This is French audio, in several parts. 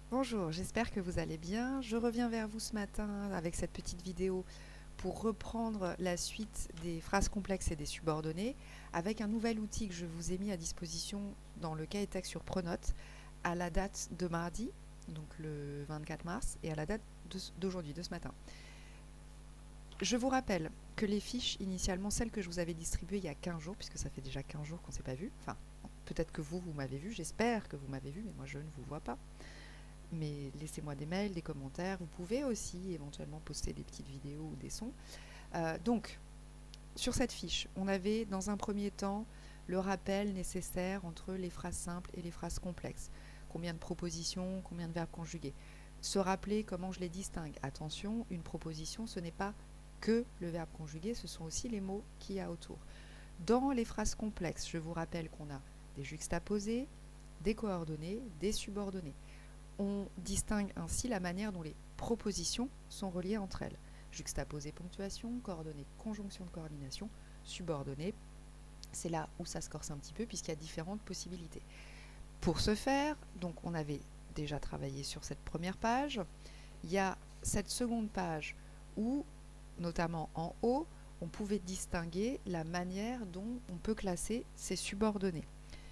Bonjour, j'espère que vous allez bien. Je reviens vers vous ce matin avec cette petite vidéo pour reprendre la suite des phrases complexes et des subordonnées avec un nouvel outil que je vous ai mis à disposition dans le cahier de texte sur Pronote à la date de mardi, donc le 24 mars, et à la date d'aujourd'hui, de ce matin. Je vous rappelle que les fiches, initialement, celles que je vous avais distribuées il y a 15 jours, puisque ça fait déjà 15 jours qu'on ne s'est pas vu, enfin, peut-être que vous m'avez vu, j'espère que vous m'avez vu, mais moi je ne vous vois pas. Mais laissez-moi des mails, des commentaires. Vous pouvez aussi éventuellement poster des petites vidéos ou des sons. Donc, sur cette fiche, on avait dans un premier temps le rappel nécessaire entre les phrases simples et les phrases complexes. Combien de propositions, combien de verbes conjugués. Se rappeler comment je les distingue. Attention, une proposition, ce n'est pas que le verbe conjugué, ce sont aussi les mots qu'il y a autour. Dans les phrases complexes, je vous rappelle qu'on a des juxtaposés, des coordonnées, des subordonnées. On distingue ainsi la manière dont les propositions sont reliées entre elles. Juxtaposé ponctuation, coordonnées conjonction de coordination, subordonnées. C'est là où ça se corse un petit peu puisqu'il y a différentes possibilités. Pour ce faire, donc on avait déjà travaillé sur cette première page. Il y a cette seconde page où, notamment en haut, on pouvait distinguer la manière dont on peut classer ces subordonnées.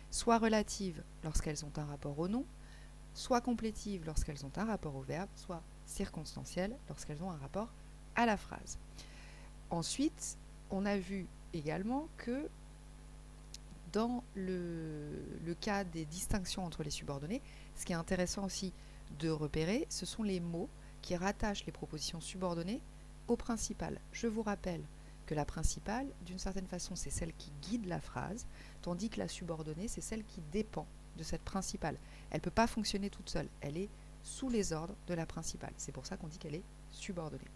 Soit relatives lorsqu'elles ont un rapport au nom, soit complétives lorsqu'elles ont un rapport au verbe, soit circonstancielles lorsqu'elles ont un rapport à la phrase. Ensuite, on a vu également que dans le cas des distinctions entre les subordonnées, ce qui est intéressant aussi de repérer, ce sont les mots qui rattachent les propositions subordonnées au principal. Je vous rappelle que la principale, d'une certaine façon, c'est celle qui guide la phrase, tandis que la subordonnée, c'est celle qui dépend de cette principale. Elle ne peut pas fonctionner toute seule, elle est sous les ordres de la principale. C'est pour ça qu'on dit qu'elle est subordonnée.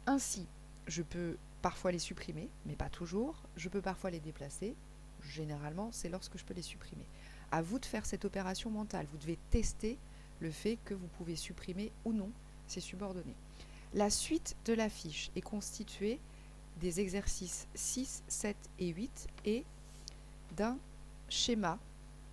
Ainsi, je peux parfois les supprimer, mais pas toujours. Je peux parfois les déplacer. Généralement, c'est lorsque je peux les supprimer. À vous de faire cette opération mentale. Vous devez tester le fait que vous pouvez supprimer ou non ces subordonnées. La suite de la fiche est constituée des exercices 6, 7 et 8 et d'un schéma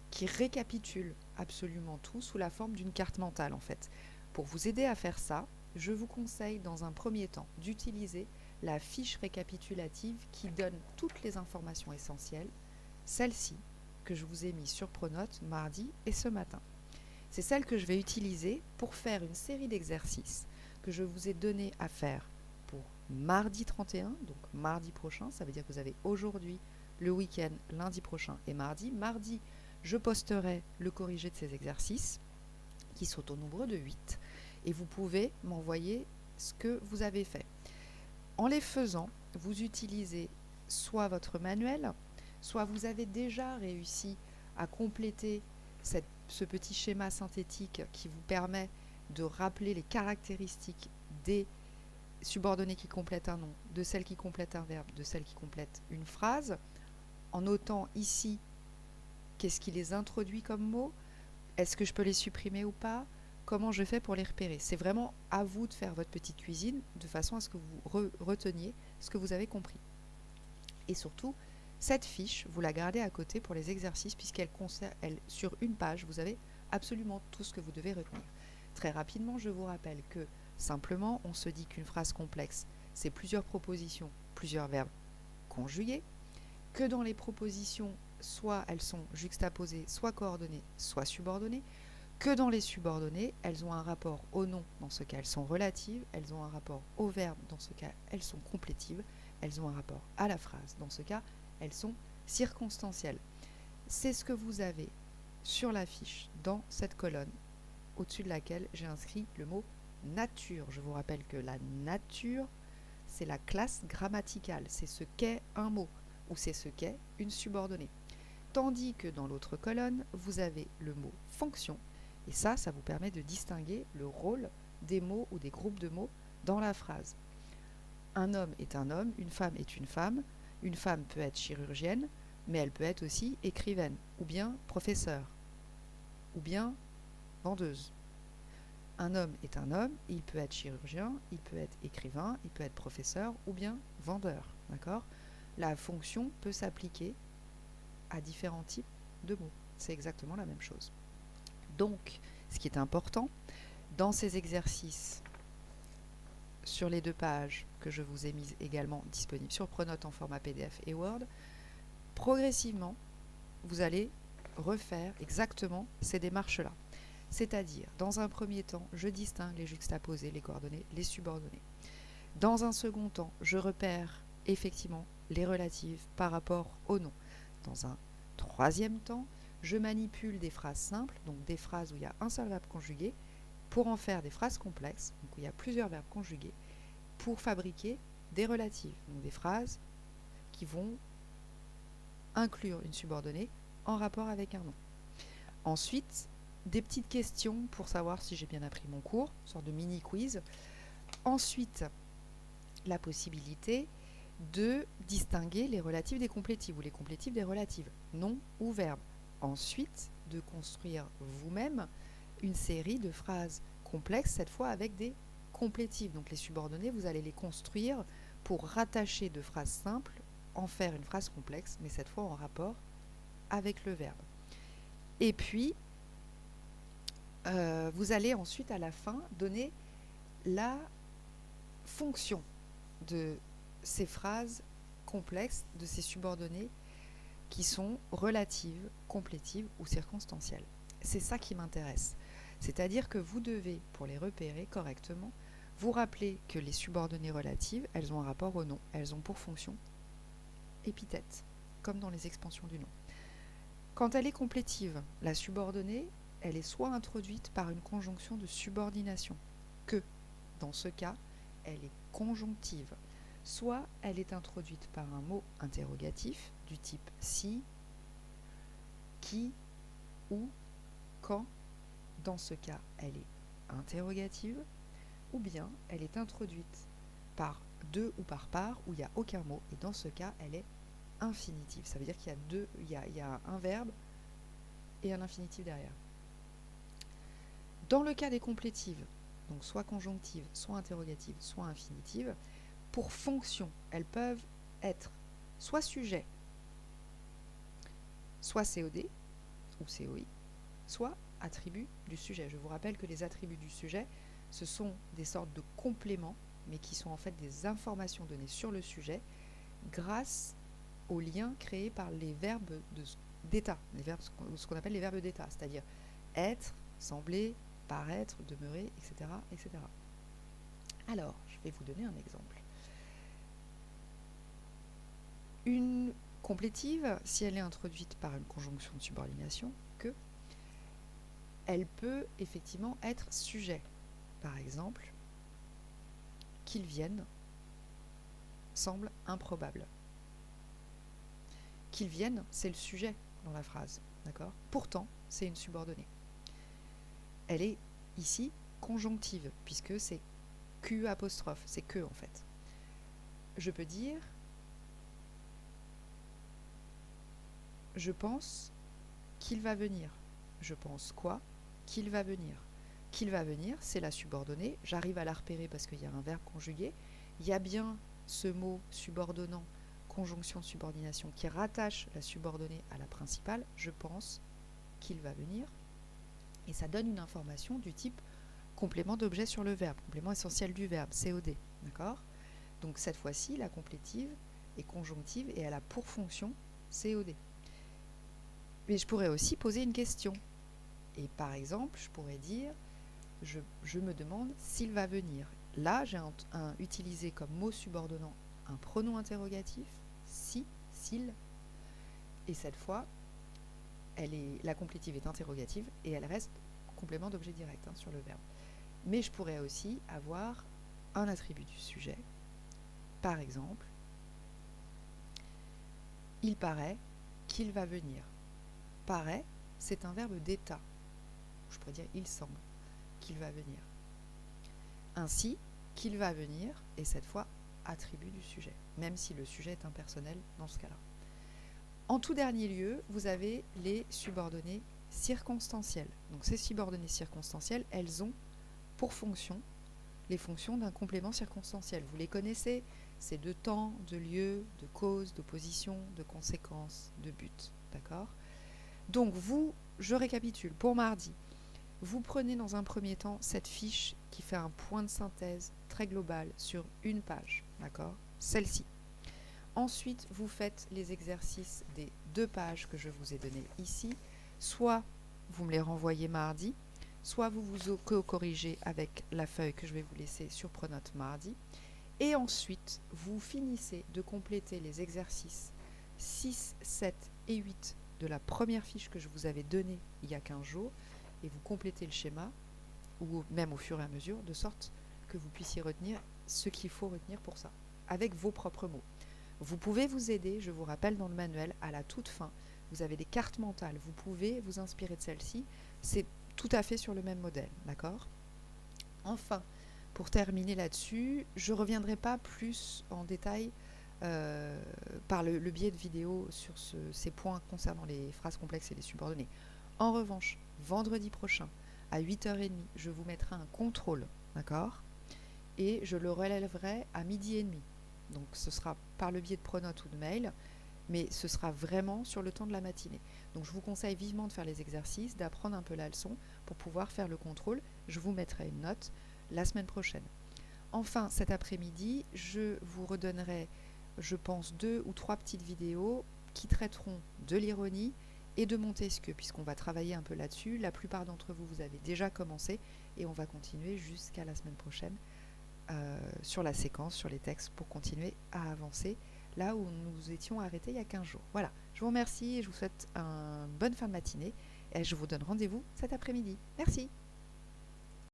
qui récapitule absolument tout sous la forme d'une carte mentale en fait. Pour vous aider à faire ça, je vous conseille dans un premier temps d'utiliser la fiche récapitulative qui donne toutes les informations essentielles, celle-ci que je vous ai mise sur Pronote mardi et ce matin. C'est celle que je vais utiliser pour faire une série d'exercices que je vous ai donné à faire pour mardi 31, donc mardi prochain, ça veut dire que vous avez aujourd'hui, le week-end, lundi prochain et mardi. Mardi, je posterai le corrigé de ces exercices qui sont au nombre de 8 et vous pouvez m'envoyer ce que vous avez fait. En les faisant, vous utilisez soit votre manuel, soit vous avez déjà réussi à compléter ce petit schéma synthétique qui vous permet de rappeler les caractéristiques des subordonnées qui complètent un nom, de celles qui complètent un verbe, de celles qui complètent une phrase, en notant ici qu'est-ce qui les introduit comme mots, est-ce que je peux les supprimer ou pas, comment je fais pour les repérer. C'est vraiment à vous de faire votre petite cuisine de façon à ce que vous reteniez ce que vous avez compris. Et surtout, cette fiche, vous la gardez à côté pour les exercices puisqu'elle concerne, sur une page, vous avez absolument tout ce que vous devez retenir. Très rapidement, je vous rappelle que simplement, on se dit qu'une phrase complexe, c'est plusieurs propositions, plusieurs verbes conjugués, que dans les propositions, soit elles sont juxtaposées, soit coordonnées, soit subordonnées, que dans les subordonnées, elles ont un rapport au nom, dans ce cas elles sont relatives, elles ont un rapport au verbe, dans ce cas elles sont complétives, elles ont un rapport à la phrase, dans ce cas elles sont circonstancielles. C'est ce que vous avez sur la fiche dans cette colonne, au-dessus de laquelle j'ai inscrit le mot nature. Je vous rappelle que la nature, c'est la classe grammaticale, c'est ce qu'est un mot, ou c'est ce qu'est une subordonnée. Tandis que dans l'autre colonne, vous avez le mot fonction, et ça vous permet de distinguer le rôle des mots ou des groupes de mots dans la phrase. Un homme est un homme, une femme est une femme peut être chirurgienne, mais elle peut être aussi écrivaine, ou bien professeur, ou bien vendeuse. Un homme est un homme, il peut être chirurgien, il peut être écrivain, il peut être professeur, ou bien vendeur. D'accord ? La fonction peut s'appliquer à différents types de mots. C'est exactement la même chose. Donc, Ce qui est important, dans ces exercices, sur les 2 pages que je vous ai mises également disponibles sur Pronote en format PDF et Word, progressivement, vous allez refaire exactement ces démarches-là. C'est-à-dire, dans un premier temps, je distingue les juxtaposés, les coordonnées, les subordonnées. Dans un second temps, je repère effectivement les relatives par rapport au nom. Dans un troisième temps, je manipule des phrases simples, donc des phrases où il y a un seul verbe conjugué, pour en faire des phrases complexes, donc où il y a plusieurs verbes conjugués, pour fabriquer des relatives, donc des phrases qui vont inclure une subordonnée en rapport avec un nom. Ensuite, des petites questions pour savoir si j'ai bien appris mon cours, une sorte de mini-quiz. Ensuite, la possibilité de distinguer les relatives des complétives ou les complétives des relatives, nom ou verbe. Ensuite, de construire vous-même une série de phrases complexes, cette fois avec des complétives. Donc les subordonnées, vous allez les construire pour rattacher de phrases simples, en faire une phrase complexe, mais cette fois en rapport avec le verbe. Et puis, vous allez ensuite à la fin donner la fonction de ces phrases complexes, de ces subordonnées qui sont relatives, complétives ou circonstancielles. C'est ça qui m'intéresse. C'est-à-dire que vous devez, pour les repérer correctement, vous rappeler que les subordonnées relatives, elles ont un rapport au nom. Elles ont pour fonction épithète, comme dans les expansions du nom. Quand elle est complétive, la subordonnée, elle est soit introduite par une conjonction de subordination, que, dans ce cas, elle est conjonctive, soit elle est introduite par un mot interrogatif du type si, qui, où, quand. Dans ce cas, elle est interrogative, ou bien elle est introduite par deux ou par part où il n'y a aucun mot, et dans ce cas, elle est infinitive. Ça veut dire qu'il y a un verbe et un infinitif derrière. Dans le cas des complétives, donc soit conjonctives, soit interrogatives, soit infinitives, pour fonction, elles peuvent être soit sujet, soit COD ou COI, soit attribut du sujet. Je vous rappelle que les attributs du sujet, ce sont des sortes de compléments, mais qui sont en fait des informations données sur le sujet grâce aux liens créés par les verbes d'état, ce qu'on appelle les verbes d'état, c'est-à-dire être, sembler, paraître, demeurer, etc., etc. Alors, je vais vous donner un exemple. Une complétive, si elle est introduite par une conjonction de subordination, que, elle peut effectivement être sujet. Par exemple, qu'il vienne semble improbable. Qu'il vienne, c'est le sujet dans la phrase, d'accord ? Pourtant, c'est une subordonnée. Elle est ici conjonctive, puisque c'est Q apostrophe, c'est que en fait. Je peux dire je pense qu'il va venir. Je pense quoi ? Qu'il va venir. Qu'il va venir, c'est la subordonnée. J'arrive à la repérer parce qu'il y a un verbe conjugué. Il y a bien ce mot subordonnant, conjonction de subordination, qui rattache la subordonnée à la principale. Je pense qu'il va venir. Et ça donne une information du type complément d'objet sur le verbe, complément essentiel du verbe, COD. D'accord ? Donc cette fois-ci, la complétive est conjonctive et elle a pour fonction COD. Mais je pourrais aussi poser une question. Et par exemple, je pourrais dire je me demande s'il va venir. Là, j'ai utilisé comme mot subordonnant un pronom interrogatif, si, s'il. Et cette fois, la complétive est interrogative et elle reste complément d'objet direct sur le verbe. Mais je pourrais aussi avoir un attribut du sujet. Par exemple, il paraît qu'il va venir. Paraît, c'est un verbe d'état. Je pourrais dire il semble qu'il va venir. Ainsi, qu'il va venir est cette fois attribut du sujet, même si le sujet est impersonnel dans ce cas-là. En tout dernier lieu, vous avez les subordonnées circonstancielles. Donc ces subordonnées circonstancielles, elles ont pour fonction les fonctions d'un complément circonstanciel. Vous les connaissez, c'est de temps, de lieu, de cause, d'opposition, de conséquence, de but. D'accord ? Donc je récapitule pour mardi. Vous prenez dans un premier temps cette fiche qui fait un point de synthèse très global sur une page, d'accord? Celle-ci. Ensuite, vous faites les exercices des 2 pages que je vous ai données ici. Soit vous me les renvoyez mardi, soit vous vous corrigez avec la feuille que je vais vous laisser sur Pronote mardi. Et ensuite, vous finissez de compléter les exercices 6, 7 et 8 de la première fiche que je vous avais donnée il y a 15 jours. Et vous complétez le schéma, ou même au fur et à mesure, de sorte que vous puissiez retenir ce qu'il faut retenir pour ça, avec vos propres mots. Vous pouvez vous aider, je vous rappelle dans le manuel, à la toute fin, vous avez des cartes mentales, vous pouvez vous inspirer de celles-ci, c'est tout à fait sur le même modèle, d'accord? Enfin, pour terminer là-dessus, je ne reviendrai pas plus en détail par le biais de vidéos sur ces points concernant les phrases complexes et les subordonnées. En revanche, vendredi prochain, à 8h30, je vous mettrai un contrôle, d'accord? Et je le relèverai à 12h30. Donc ce sera par le biais de Pronote ou de mail, mais ce sera vraiment sur le temps de la matinée. Donc je vous conseille vivement de faire les exercices, d'apprendre un peu la leçon pour pouvoir faire le contrôle. Je vous mettrai une note la semaine prochaine. Enfin, cet après-midi, je vous redonnerai, je pense, 2 ou 3 petites vidéos qui traiteront de l'ironie et de Montesquieu, puisqu'on va travailler un peu là-dessus. La plupart d'entre vous, vous avez déjà commencé et on va continuer jusqu'à la semaine prochaine sur la séquence, sur les textes, pour continuer à avancer là où nous étions arrêtés il y a 15 jours. Voilà, je vous remercie et je vous souhaite une bonne fin de matinée et je vous donne rendez-vous cet après-midi. Merci.